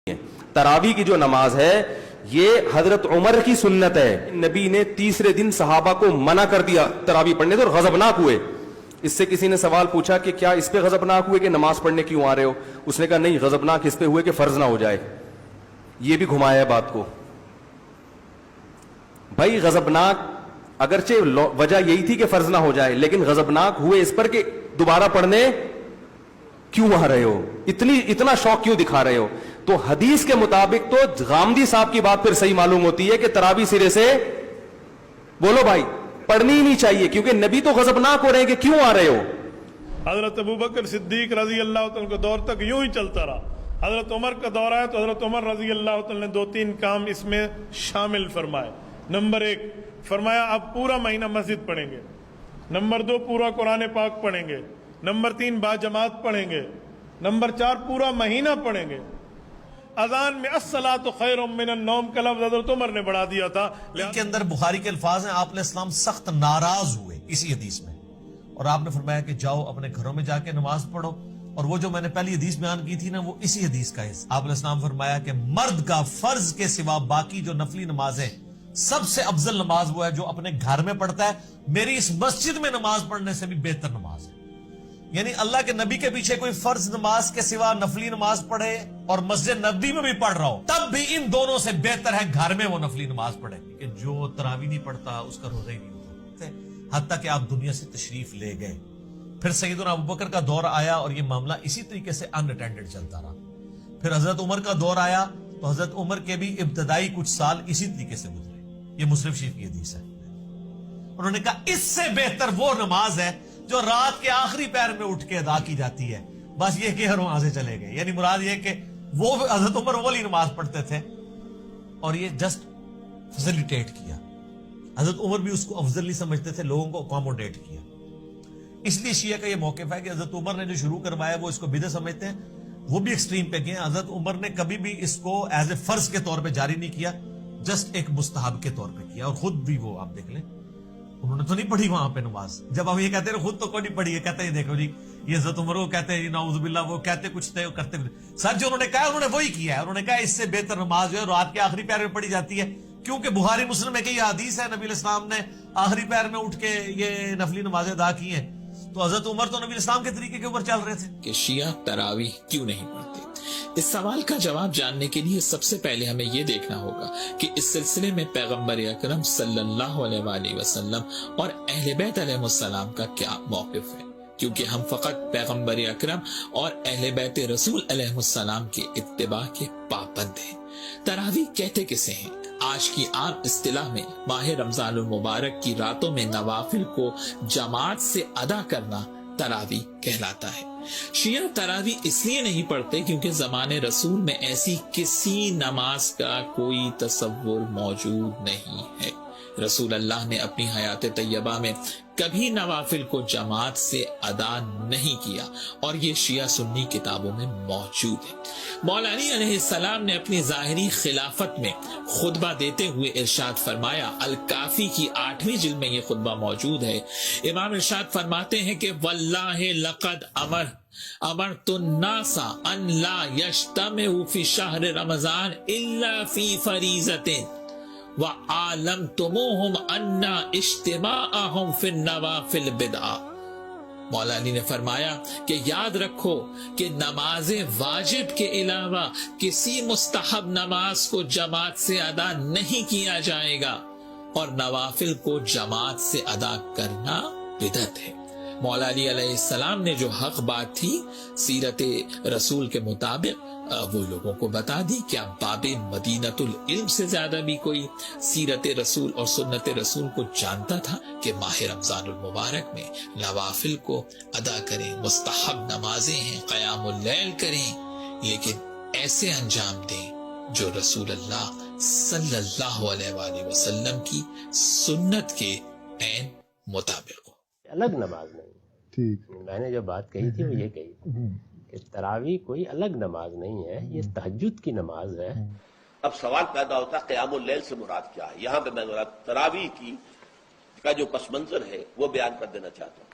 تراویح کی جو نماز ہے یہ حضرت عمر کی سنت ہے. نبی نے تیسرے دن صحابہ کو منع کر دیا تراویح پڑھنے سے اور غضبناک ہوئے. اس سے کسی نے سوال پوچھا کہ کیا اس پہ غضبناک ہوئے کہ نماز پڑھنے کیوں آ رہے ہو؟ اس نے کہا نہیں، غضبناک اس پہ ہوئے کہ فرض نہ ہو جائے. یہ بھی گھمایا ہے بات کو. بھائی غضبناک اگرچہ وجہ یہی تھی کہ فرض نہ ہو جائے، لیکن غضبناک ہوئے اس پر کہ دوبارہ پڑھنے کیوں آ رہے ہو، اتنا شوق کیوں دکھا رہے ہو. تو حدیث کے مطابق تو غامدی صاحب کی بات پھر صحیح معلوم ہوتی ہے کہ تراویح سرے سے بولو بھائی پڑھنی ہی نہیں چاہیے، کیونکہ نبی تو غضبناک ہو رہے ہیں کہ کیوں آ رہے ہو. حضرت ابوبکر صدیق رضی اللہ تعالیٰ کے دور تک یوں ہی چلتا رہا. حضرت عمر کا دور آیا تو حضرت عمر رضی اللہ تعالیٰ نے 2-3 کام اس میں شامل فرمائے. نمبر 1 فرمایا اب پورا مہینہ مسجد پڑھیں گے. نمبر 2 پورا قرآن پاک پڑھیں گے. نمبر 3 باجماعت پڑھیں گے. نمبر 4 پورا مہینہ پڑھیں گے. اذان میں الصلاۃ خیر من النوم کا لفظ حضرت عمر نے بڑھا دیا تھا. ان کے اندر بخاری کے الفاظ ہیں، آپ علیہ السلام سخت ناراض ہوئے اسی حدیث میں، اور آپ نے فرمایا کہ جاؤ اپنے گھروں میں جا کے نماز پڑھو. اور وہ جو میں نے پہلی حدیث بیان کی تھی نا، وہ اسی حدیث کا ہے. آپ علیہ السلام فرمایا کہ مرد کا فرض کے سوا باقی جو نفلی نمازیں سب سے افضل نماز وہ ہے جو اپنے گھر میں پڑھتا ہے. میری اس مسجد میں نماز پڑھنے سے بھی بہتر نماز ہے. یعنی اللہ کے نبی کے پیچھے کوئی فرض نماز کے سوا نفلی نماز پڑھے اور مسجد نبی میں بھی پڑھ رہا ہو، تب بھی ان دونوں سے بہتر ہے گھر میں وہ نفلی نماز پڑھے. کہ جو تراویح نہیں پڑھتا اس کا روزہ ہی نہیں ہوتا. حتیٰ کہ آپ دنیا سے تشریف لے گئے. پھر سیدنا ابوبکر کا دور آیا اور یہ معاملہ اسی طریقے سے ان اٹینڈڈ چلتا رہا. پھر حضرت عمر کا دور آیا تو حضرت عمر کے بھی ابتدائی کچھ سال اسی طریقے سے گزرے. یہ مسلم شریف کی حدیث ہے. انہوں نے کہا اس سے بہتر وہ نماز ہے جو رات کے آخری پہر میں اٹھ کے ادا کی جاتی ہے. بس یہ کہ وہاں سے چلے گئے. یعنی مراد یہ کہ وہ حضرت عمر والی نماز پڑھتے تھے اور یہ جسٹ فیسیلیٹیٹ کیا. حضرت عمر بھی اس کو افضل نہیں سمجھتے تھے، لوگوں کو اکوموڈیٹ کیا. اس لیے شیعہ کا یہ موقف ہے کہ حضرت عمر نے جو شروع کروایا وہ اس کو بدعت سمجھتے ہیں. وہ بھی ایکسٹریم پہ گئے. حضرت عمر نے کبھی بھی اس کو ایز اے فرض کے طور پہ جاری نہیں کیا، جسٹ ایک مستحب کے طور پہ کیا. اور خود بھی وہ آپ دیکھ لیں انہوں نے تو نہیں پڑھی وہاں پہ نماز. جب ہم یہ کہتے ہیں خود تو کوئی نہیں پڑھی ہے، کہتے ہیں دیکھو جی یہ حضرت عمر کو کہتے ہیں نعوذ باللہ، وہ کہتے کچھ تھے کرتے کچھ. سر جو انہوں نے کہا انہوں نے وہی کیا ہے. انہوں نے کہا اس سے بہتر نماز جو ہے رات کے آخری پہر میں پڑھی جاتی ہے، کیونکہ بخاری مسلم میں کہ یہ حدیث ہے نبی علیہ السلام نے آخری پہر میں اٹھ کے یہ نفلی نمازیں ادا کی ہیں. تو حضرت عمر تو نبی علیہ السلام کے طریقے کے اوپر چل رہے تھے. کہ شیعہ تراویح کیوں نہیں پڑھتے؟ اس سوال کا جواب جاننے کے لیے سب سے پہلے ہمیں یہ دیکھنا ہوگا کہ اس سلسلے میں پیغمبر اکرم صلی اللہ علیہ وآلہ وسلم اور اہل بیت علیہ السلام کا کیا موقف ہے، کیونکہ ہم فقط پیغمبر اکرم اور اہل بیت رسول علیہ السلام کے اتباع کے پابند ہیں. تراویح کہتے کسے ہیں؟ آج کی عام اصطلاح میں ماہ رمضان المبارک کی راتوں میں نوافل کو جماعت سے ادا کرنا تراویح کہلاتا ہے. شیعہ تراویح اس لیے نہیں پڑھتے کیونکہ زمانے رسول میں ایسی کسی نماز کا کوئی تصور موجود نہیں ہے. رسول اللہ نے اپنی حیات طیبہ میں کبھی نوافل کو جماعت سے ادا نہیں کیا، اور یہ شیعہ سنی کتابوں میں موجود ہے. مولا علی علیہ السلام نے اپنی ظاہری خلافت میں خطبہ دیتے ہوئے ارشاد فرمایا، الکافی کی 8ویں جلد میں یہ خطبہ موجود ہے. امام ارشاد فرماتے ہیں کہ واللہ لقد امرت الناس ان لا یجتمعوا فی شہر رمضان الا فی فریضۃ وَعَالَمْتُمُوهُمْ أَنَّ اجْتِمَاعَهُمْ فِي النَّوَافِلِ بِدْعَةٌ. مولا علی نے فرمایا کہ یاد رکھو کہ نماز واجب کے علاوہ کسی مستحب نماز کو جماعت سے ادا نہیں کیا جائے گا، اور نوافل کو جماعت سے ادا کرنا بدعت ہے. مولا علی علیہ السلام نے جو حق بات تھی سیرت رسول کے مطابق وہ لوگوں کو بتا دی. کیا باب مدینۃ العلم سے زیادہ بھی کوئی سیرت رسول اور سنت رسول کو جانتا تھا کہ ماہ رمضان المبارک میں نوافل کو ادا کریں، مستحب نمازیں ہیں، قیام اللیل کریں، لیکن ایسے انجام دیں جو رسول اللہ صلی اللہ علیہ وآلہ وسلم کی سنت کے عین مطابق ہو. الگ نماز نہیں. ٹھیک، میں نے جو بات کہی تھی وہ یہ کہی تھی کہ تراویح کوئی الگ نماز نہیں ہے، یہ تہجد کی نماز ہے. اب سوال پیدا ہوتا ہے قیام اللیل سے مراد کیا ہے؟ یہاں پہ میں تراویح کا جو پس منظر ہے وہ بیان کر دینا چاہتا ہوں.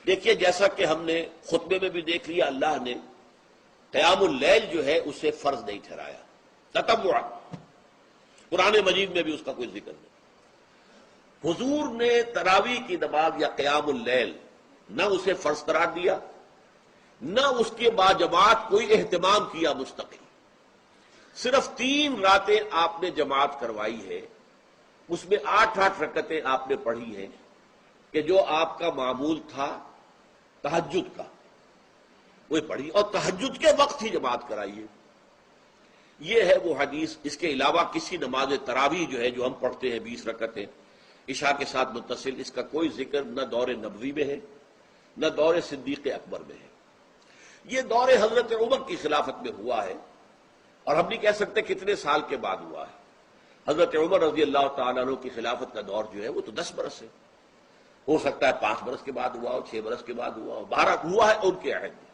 دیکھیے جیسا کہ ہم نے خطبے میں بھی دیکھ لیا، اللہ نے قیام اللیل جو ہے اسے فرض نہیں ٹھہرایا تطوعا، قرآن مجید میں بھی اس کا کوئی ذکر نہیں۔ حضور نے تراویح کی نماز یا قیام اللیل نہ اسے فرض قرار دیا، نہ اس کے بعد جماعت کوئی اہتمام کیا مستقل، صرف 3 راتیں آپ نے جماعت کروائی ہے، اس میں 8 رکعتیں آپ نے پڑھی ہیں کہ جو آپ کا معمول تھا تہجد کا وہ پڑھی، اور تہجد کے وقت ہی جماعت کرائی ہے۔ یہ ہے وہ حدیث، اس کے علاوہ کسی نماز تراویح جو ہے جو ہم پڑھتے ہیں 20 رکعتیں عشاء کے ساتھ متصل، اس کا کوئی ذکر نہ دور نبوی میں ہے نہ دور صدیق اکبر میں ہے۔ یہ دور حضرت عمر کی خلافت میں ہوا ہے، اور ہم نہیں کہہ سکتے کتنے سال کے بعد ہوا ہے۔ حضرت عمر رضی اللہ تعالیٰ عنہ کی خلافت کا دور جو ہے وہ تو 10 برس ہے، ہو سکتا ہے 5 برس کے بعد ہوا ہو، 6 برس کے بعد ہوا ہو، 12 ہوا ہے ان کے عہد میں۔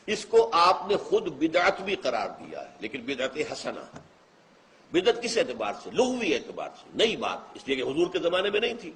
اس کو آپ نے خود بدعت بھی قرار دیا ہے، لیکن بدعت حسنہ۔ بدعت کس اعتبار سے؟ لغوی اعتبار سے، نئی بات، اس لیے کہ حضور کے زمانے میں نہیں تھی۔